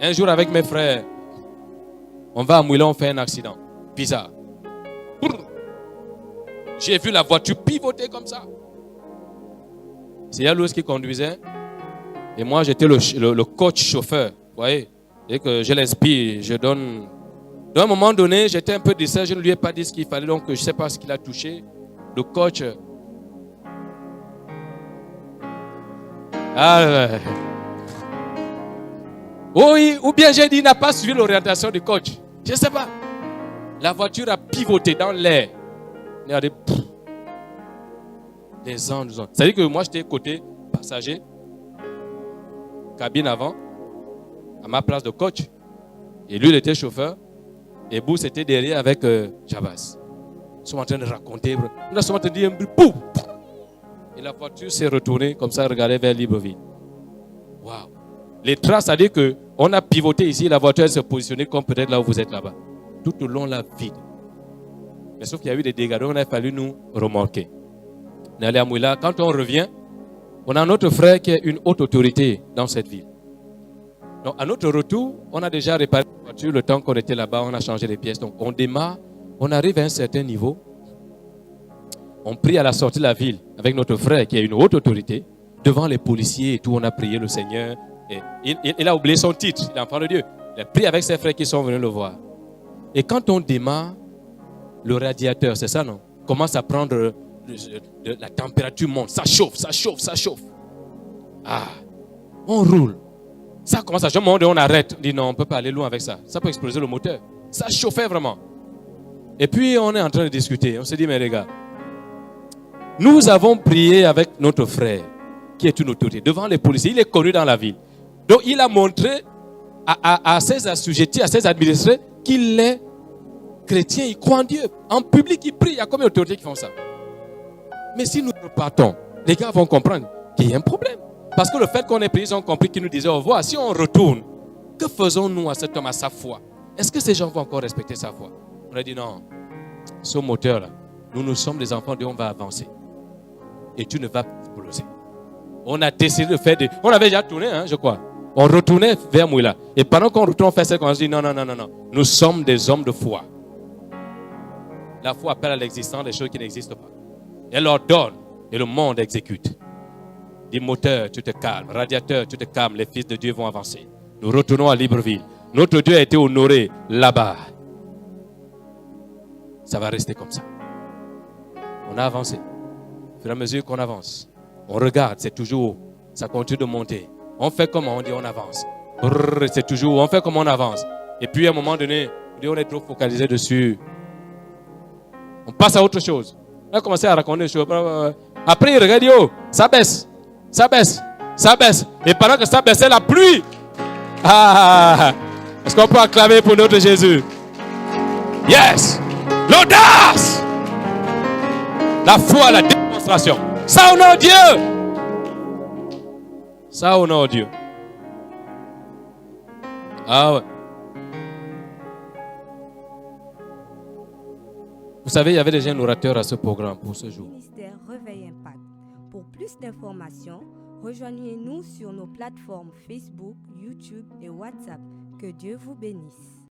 Un jour avec mes frères, on va à Mouila, on fait un accident. Bizarre. J'ai vu la voiture pivoter comme ça. C'est Yalouis qui conduisait. Et moi, j'étais le coach chauffeur. Vous voyez? Dès que je l'inspire, je donne. À un moment donné, j'étais un peu distrait. Je ne lui ai pas dit ce qu'il fallait. Donc, je ne sais pas ce qu'il a touché. Le coach. Oui, ou bien j'ai dit, il n'a pas suivi l'orientation du coach. Je ne sais pas. La voiture a pivoté dans l'air. Regardez. Les anges. C'est-à-dire que moi, j'étais côté passager, cabine avant, à ma place de coach. Et lui, il était chauffeur. Et Bous était derrière avec Jabaz. Ils sont en train de raconter. Nous sommes en train de dire un bruit. Pouf! Et la voiture s'est retournée comme ça, regardait vers Libreville. Waouh! Les traces, c'est-à-dire qu'on a pivoté ici, la voiture s'est positionnée comme peut-être là où vous êtes là-bas. Tout au long, la vide. Mais sauf qu'il y a eu des dégâts, donc il a fallu nous remorquer. On est allé à Mouila. Quand on revient, on a un autre frère qui est une haute autorité dans cette ville. Donc, à notre retour, on a déjà réparé la voiture. Le temps qu'on était là-bas, on a changé les pièces. Donc, on démarre, on arrive à un certain niveau. On prie à la sortie de la ville avec notre frère qui est une haute autorité. Devant les policiers et tout, on a prié le Seigneur. Et il a oublié son titre, il est enfant de Dieu. Il a prié avec ses frères qui sont venus le voir. Et quand on démarre, le radiateur, c'est ça non? Commence à prendre la température monte. Ça chauffe, ça chauffe, ça chauffe. Ah, on roule. Ça commence à chauffer, on arrête. On dit non, on ne peut pas aller loin avec ça. Ça peut exploser le moteur. Ça chauffait vraiment. Et puis on est en train de discuter. On se dit, mais les gars, nous avons prié avec notre frère, qui est une autorité, devant les policiers. Il est connu dans la ville. Donc il a montré à ses assujettis, à ses administrés, qu'il est chrétien, il croit en Dieu. En public, il prie. Il y a combien d'autorités qui font ça? Mais si nous repartons, les gars vont comprendre qu'il y a un problème. Parce que le fait qu'on ait prié, ils ont compris qu'ils nous disaient au revoir. Si on retourne, que faisons-nous à cet homme, à sa foi? Est-ce que ces gens vont encore respecter sa foi? On a dit non, ce moteur-là, nous sommes des enfants de Dieu, on va avancer. Et tu ne vas pas exploser. On a décidé de faire On avait déjà tourné, je crois. On retournait vers Mouila. Et pendant qu'on retourne, on fait ça, on se dit non. Nous sommes des hommes de foi. La foi appelle à l'existence des choses qui n'existent pas. Elle ordonne et le monde exécute. Dis moteur, tu te calmes. Radiateur, tu te calmes. Les fils de Dieu vont avancer. Nous retournons à Libreville. Notre Dieu a été honoré là-bas. Ça va rester comme ça. On a avancé. Au fur et à mesure qu'on avance, on regarde, c'est toujours, ça continue de monter. On fait comment? On dit on avance. C'est toujours, on fait comment? On avance. Et puis à un moment donné, on est trop focalisé dessus. On passe à autre chose. On a commencé à raconter des choses. Après, il regarde, ça baisse. Ça baisse. Ça baisse. Et pendant que ça baissait, la pluie. Est-ce qu'on peut acclamer pour notre Jésus? Yes! L'audace! La foi, la démonstration. Ça honore Dieu. Ça honore Dieu. Ah ouais. Vous savez, il y avait déjà un orateur à ce programme pour ce jour. Ministère Réveil Impact. Pour plus d'informations, rejoignez-nous sur nos plateformes Facebook, YouTube et WhatsApp. Que Dieu vous bénisse.